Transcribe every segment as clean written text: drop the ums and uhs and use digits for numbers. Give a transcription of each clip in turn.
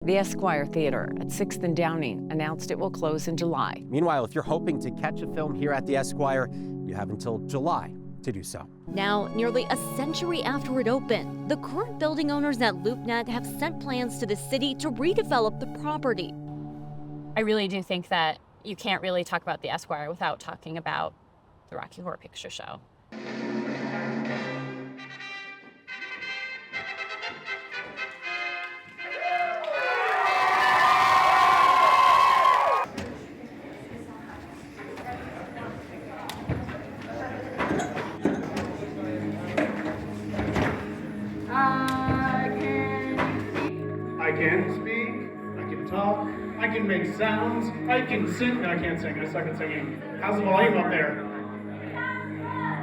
The Esquire Theater at 6th and Downing announced it will close in July. Meanwhile, if you're hoping to catch a film here at the Esquire, you have until July to do so. Now, nearly a century after it opened, the current building owners at LoopNet have sent plans to the city to redevelop the property. I really do think that you can't really talk about the Esquire without talking about the Rocky Horror Picture Show. I can speak, I can talk, I can make sounds, I can sing. No, I can't sing, I suck at singing. How's the volume up there?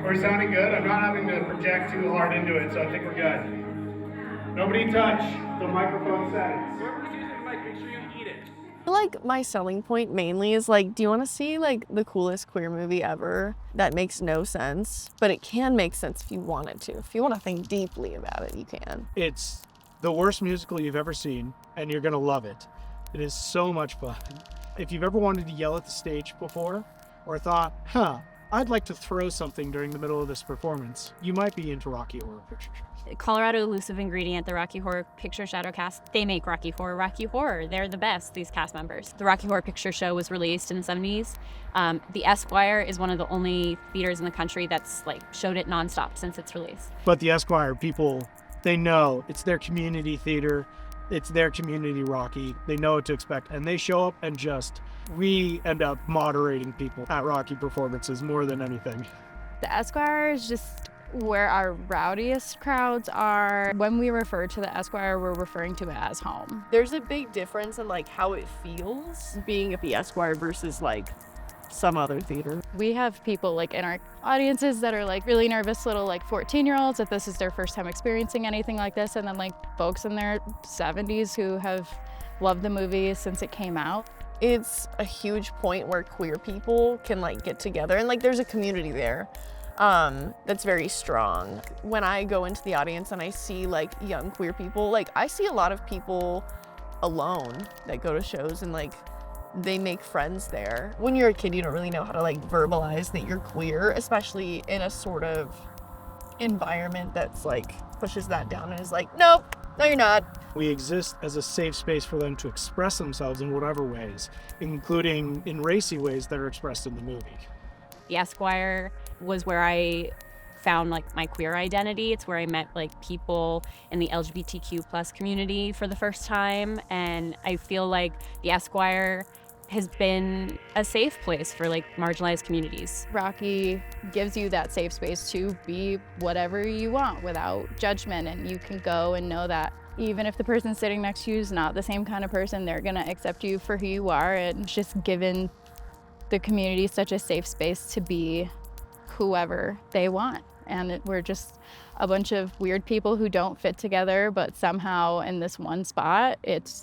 Are we sounding good? I'm not having to project too hard into it, so I think we're good. Nobody touch the microphone settings. Whoever's using the mic, make sure you eat it. I feel like my selling point mainly is like, do you want to see like the coolest queer movie ever that makes no sense, but it can make sense if you want it to. If you want to think deeply about it, you can. It's the worst musical you've ever seen, and you're gonna love it. It is so much fun. If you've ever wanted to yell at the stage before, or thought, I'd like to throw something during the middle of this performance, you might be into Rocky Horror Picture Show. Colorado elusive ingredient, the Rocky Horror Picture Shadow cast, they make Rocky Horror. They're the best, these cast members. The Rocky Horror Picture Show was released in the 70s. The Esquire is one of the only theaters in the country that's showed it nonstop since its release. But the Esquire people, they know it's their community theater, it's their community Rocky. They know what to expect, and they show up and we end up moderating people at Rocky performances more than anything. The Esquire is just where our rowdiest crowds are. When we refer to the Esquire, we're referring to it as home. There's a big difference in like how it feels being at the Esquire versus like some other theater. We have people in our audiences that are really nervous little 14-year-olds that this is their first time experiencing anything like this, and then folks in their 70s who have loved the movie since it came out. It's a huge point where queer people can get together, and there's a community there that's very strong. When I go into the audience and I see young queer people, I see a lot of people alone that go to shows and they make friends there. When you're a kid, you don't really know how to verbalize that you're queer, especially in a sort of environment that's pushes that down and is nope, no you're not. We exist as a safe space for them to express themselves in whatever ways, including in racy ways that are expressed in the movie. The Esquire was where I found my queer identity. It's where I met people in the LGBTQ plus community for the first time, and I feel like the Esquire has been a safe place for marginalized communities. Rocky gives you that safe space to be whatever you want without judgment, and you can go and know that even if the person sitting next to you is not the same kind of person, they're gonna accept you for who you are. And it's just given the community such a safe space to be whoever they want. And we're just a bunch of weird people who don't fit together, but somehow in this one spot, it's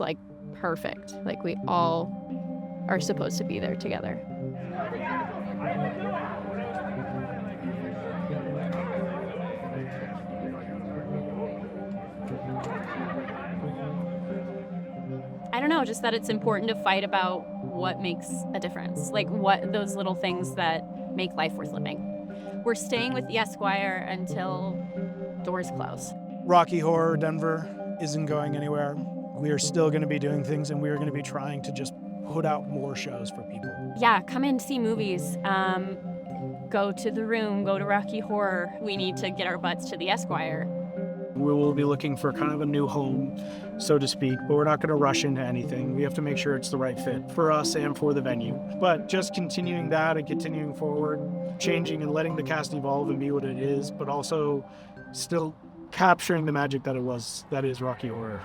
perfect. We all are supposed to be there together. I don't know, just that it's important to fight about what makes a difference, what those little things that make life worth living. We're staying with the Esquire until doors close. Rocky Horror Denver isn't going anywhere. We are still going to be doing things, and we are going to be trying to just put out more shows for people. Yeah, come in, see movies. Go to the Room, go to Rocky Horror. We need to get our butts to the Esquire. We will be looking for kind of a new home, so to speak, but we're not going to rush into anything. We have to make sure it's the right fit for us and for the venue. But just continuing that and continuing forward, changing and letting the cast evolve and be what it is, but also still capturing the magic that is Rocky Horror.